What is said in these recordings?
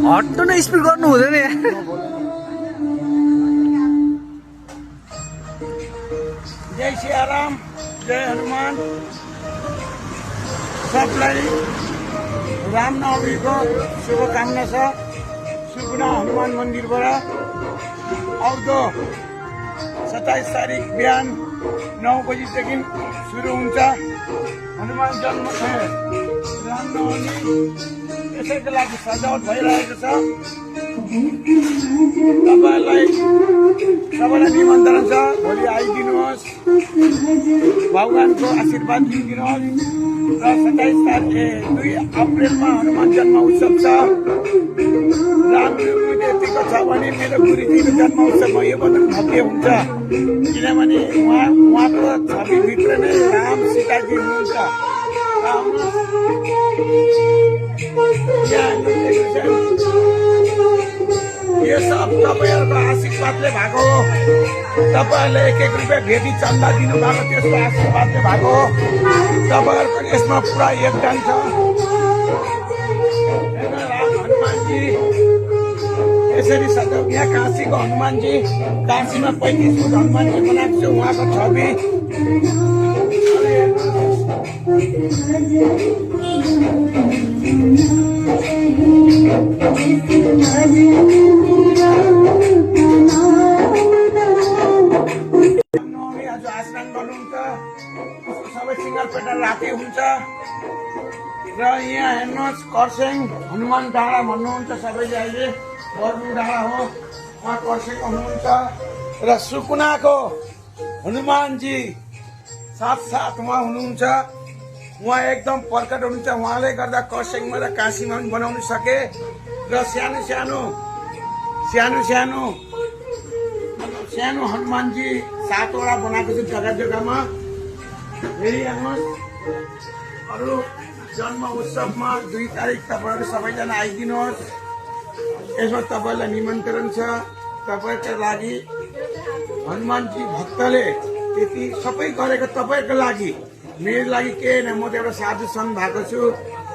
हट्नु नै स्पिड गर्नु हुँदैन जय सियाराम, जय हनुमान। सबलाई रामनवमीको शुभकामना छ। सुकुना हनुमान मन्दिरबाट आउँदो 27 तारिक बिहान 9 बजीदेखि सुरु हुन्छ हनुमान जन्म रामनवमी। यसैको लागि सजावट भइरहेको छ। तपाईँहरूलाई सबैलाई निमन्त्रण छ। भोलि आइदिनुहोस्, भगवानको आशीर्वाद लिइदिनुहोस्। र 27 तारिक 2 अप्रेलमा हनुमान जन्म उत्सव छ। रामनवमी यतिको छ भने मेरो गुरुजीको जन्म उत्सवमा यो पनि भव्य हुन्छ, किनभने उहाँको छविभित्र नै राम सीताजी हुनुहुन्छ। यो सब तपाईँहरूको आशीर्वादले भएको हो। तपाईँहरूले 1-1 रुपियाँ भेटी चन्दा दिनुभएको त्यसको आशीर्वादले भएको हो। तपाईँहरूको यसमा पुरा योगदान छ। हनुमानजी यसरी सजाउ। यहाँ काशीको हनुमानजी, काशीमा 35 फुट हनुमानजी बनाएको छु। उहाँको छवि आज आस्नान गर्नुहुन्छ। सबै सिङ्गलपेटा राति हुन्छ। र यहाँ हेर्नुहोस्, कर्सेङ हनुमान डाँडा भन्नुहुन्छ सबैले। अहिले बर्बु डाँडा हो, उहाँ कर्सेङ हुनुहुन्छ। र सुकुनाको हनुमानजी साथ उहाँ हुनुहुन्छ। उहाँ एकदम प्रकट हुनुहुन्छ। उहाँले गर्दा कर्सेङमा र काशीमा पनि बनाउन सके। र सानो हनुमानजी 7वटा बनाएको छु जग्गा जग्गामा। फेरि हेर्नुहोस्, अरू जन्म उत्सवमा 2 तारिक तपाईँहरू सबैजना आइदिनुहोस्। यसमा तपाईँलाई निमन्त्रण छ। तपाईँको लागि हनुमानजी भक्तले त्यति सबै गरेको तपाईँको लागि। मेरो लागि केही होइन। म त एउटा साधु सङ्घ भएको छु।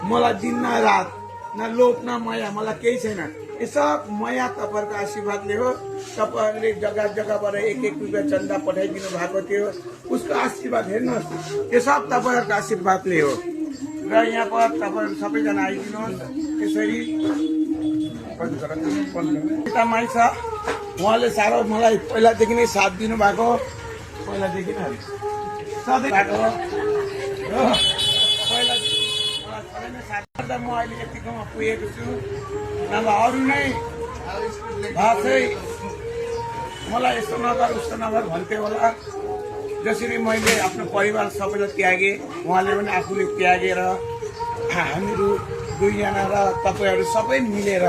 मलाई दिन न रात, न लोभ न माया, मलाई केही छैन। यो सब माया तपाईँहरूको आशीर्वादले हो। तपाईँहरूले जग्गा जग्गाबाट 1-1 रुपियाँ चन्दा पठाइदिनु भएको थियो, उसको आशीर्वाद हेर्नुहोस्। यो सब तपाईँहरूको आशीर्वादले हो। र यहाँ पर तपाईँहरू सबैजना आइदिनुहोस्। त्यसरी पिता माई छ, उहाँले साह्रो मलाई पहिलादेखि नै साथ दिनुभएको। पहिलादेखि नै सधैँ भएको हो। पहिला म अहिले यतिकोमा पुगेको छु। नभए अरू नै भए चाहिँ मलाई यस्तो नगर उस्तो नगर भन्थ्यो होला। जसरी मैले आफ्नो परिवार सबैलाई त्यागेँ, उहाँले पनि आफूले त्यागेर हामीहरू 2 जना र तपाईँहरू सबै मिलेर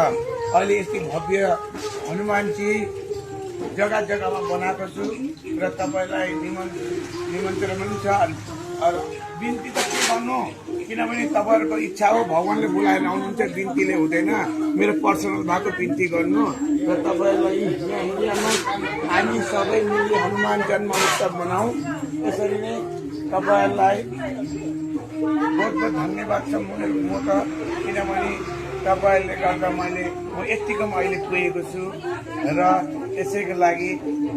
अहिले यति भव्य हनुमानजी जग्गा जग्गामा बनाएको छु। र तपाईँलाई निमन्त्रण पनि छ। बिन्ती त के गर्नु, किनभने तपाईँहरूको इच्छा हो। भगवान्ले बोलाएर आउनुहुन्छ, बिन्तीले हुँदैन। मेरो पर्सनल भएको बिन्ती गर्नु। र तपाईँहरूलाई इन्डियामा हामी सबै मिली हनुमान जन्म उत्सव मनाऊ। त्यसरी नै तपाईँहरूलाई बहुत बहुत धन्यवाद छ म त, किनभने तपाईँहरूले गर्दा म यतिकोमा अहिले पुगेको छु। र यसैको लागि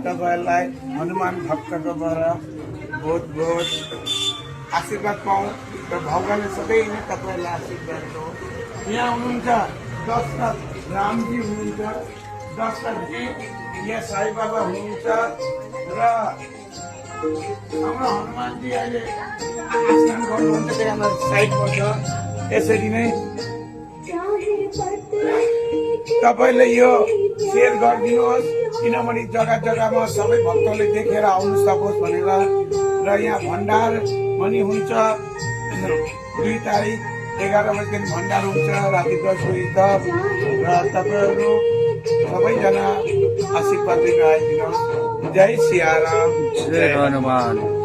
तपाईँहरूलाई हनुमान भक्तकोबाट बहुत बहुत आशीर्वाद पाऊँ। र भगवान्ले सबै नै तपाईँहरूलाई आशीर्वाद हो। यहाँ हुनुहुन्छ दशरथ रामजी हुनुहुन्छ, दशरथजी। यहाँ साई बाबा हुनुहुन्छ। र हाम्रो हनुमानजी अहिले आस्नान गर्नुहुन्छ, त्यहाँ साइडमा छ। यसरी नै तपाईँले यो सेयर गरिदिनुहोस्, किनभने जग्गा जग्गामा सबै भक्तले देखेर आउनु सकोस् भनेर। र यहाँ भण्डार पनि हुन्छ 2 तारिक 11 बजीदेखि भण्डार हुन्छ, राति 10 बजी तक। र तपाईँहरू सबैजना आशीर्वाद लिन आइदिनुहोस्। जय सियाराम, जय हनुमान।